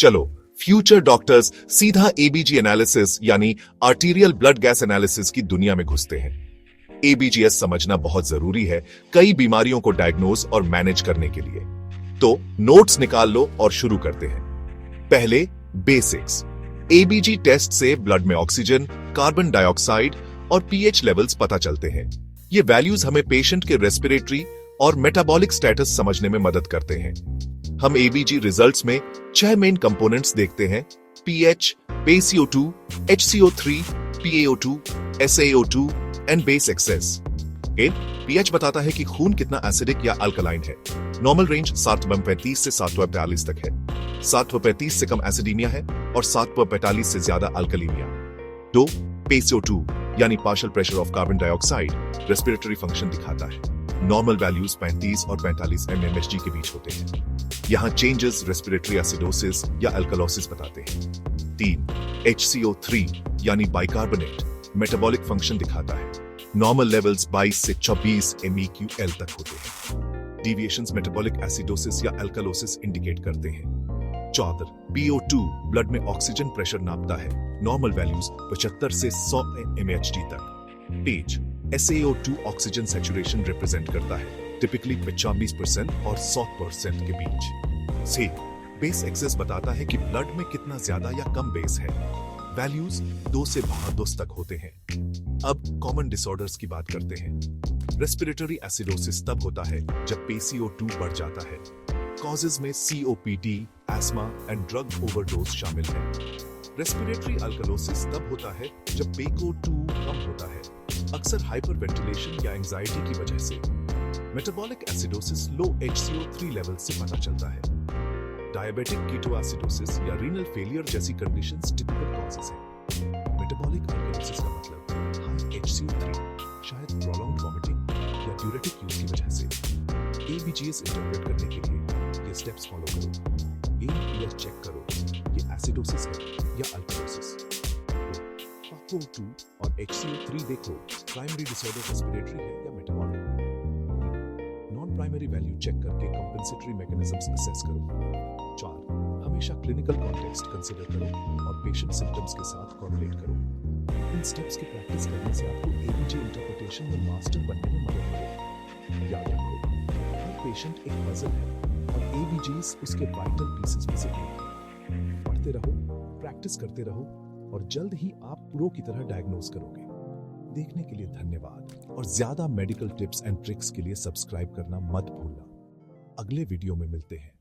चलो future doctors सीधा ABG analysis यानी आर्टीरियल ब्लड गैस एनालिसिस की दुनिया में घुसते हैं। एबीजीएस समझना बहुत जरूरी है कई बीमारियों को डायग्नोज और मैनेज करने के लिए। तो नोट्स निकाल लो और शुरू करते हैं। पहले बेसिक्स। एबीजी टेस्ट से ब्लड में ऑक्सीजन, कार्बन डाइऑक्साइड और पीएच लेवल्स पता चलते हैं। ये वैल्यूज हमें पेशेंट के रेस्पिरेटरी और मेटाबॉलिक स्टेटस समझने में मदद करते हैं। हम एबीजी रिजल्ट्स में 6 मेन कंपोनेंट्स देखते हैं: pH, PaCO2, HCO3, PaO2, SaO2 and base excess. PH बताता है कि खून कितना एसिडिक या अल्कलाइन है। नॉर्मल रेंज 7/35 से 7/42 तक है। 7/35 से कम एसिडीमिया है और 7/45 से ज्यादा अल्कलीमिया। 2. PaCO2 यानी partial pressure of carbon dioxide respiratory function दिखाता है। नॉर्मल वैल्यूज 35 और 45 mmHg के बीच होते हैं। यहाँ चेंजेस रेस्पिरेटरी एसिडोसिस या अल्कलोसिस बताते हैं। 3. HCO3 यानी बाइकार्बोनेट मेटाबॉलिक फंक्शन दिखाता है। नॉर्मल लेवल्स 22 से 24 MEQL तक होते हैं। डिविएशंस मेटाबॉलिक एसिडोसिस या अल्कलोसिस इंडिकेट करते हैं। 4. PO2 ब्लड में ऑक्सीजन प्रेशर नापता है। नॉर्मल वैल्यूज 75 से 100 mmHg तक। Page SaO2 oxygen saturation represent करता है, टिपिकली 25% और 100% के बीच। से बेस एक्सेस बताता है कि ब्लड में कितना ज्यादा या कम बेस है। वैल्यूज 2 से 32 तक होते हैं। अब कॉमन डिसऑर्डर्स की बात करते हैं। रेस्पिरेटरी एसिडोसिस तब होता है जब PaCO2 बढ़ जाता है। कॉजेज में COPD, ESMA and drug overdose शामिल हैं। रेस्पिरेटरी अल्कलोसिस तब होता है जब PaCO2 कम होता है, अक्सर हाइपरवेंटिलेशन या एंजाइटी की वजह से। मेटाबॉलिक एसिडोसिस लो HCO3 लेवल से पता चलता है। डायबिटिक कीटोएसिडोसिस या रीनल फेलियर जैसी कंडीशंस टिपिकल कॉजेज हैं। मेटाबॉलिक अल्कलोसिस का मतलब हाई HCO3, शायद प्रोलॉन्ग्ड वॉमिटिंग या ड्यूरेटिक यूज की वजह से। एबीजीएस इंटरप्रेट करने के लिए ये स्टेप्स फॉलो करो। ABPS चेक करो, ये एसिडोसिस है या अल्कलोसिस। PaCO2 और HCO3 देखो, प्राइमरी डिसऑर्डर रेस्पिरेटरी है या metabolic. Non primary value check करके कंपेंसेटरी मैकेनिज्म्स असेस करो। 4. हमेशा क्लिनिकल कॉन्टेक्स्ट कंसीडर करो और पेशेंट सिम्टम्स के साथ कोरिलेट करो। इन स्टेप्स की प्रैक्टिस करने से आपको एबीजी इंटरप्रिटेशन में मास्टर बनने में मदद मिलेगी। याद रखो, हर पेशेंट एक पजल है और एबीजीज उसके वाइटल पीसेस में से एक है। पढ़ते रहो, प्रैक्टिस करते रहो और जल्द ही आप प्रो की तरह डायग्नोज करोगे। देखने के लिए धन्यवाद और ज्यादा मेडिकल टिप्स एंड ट्रिक्स के लिए सब्सक्राइब करना मत भूलना। अगले वीडियो में मिलते हैं।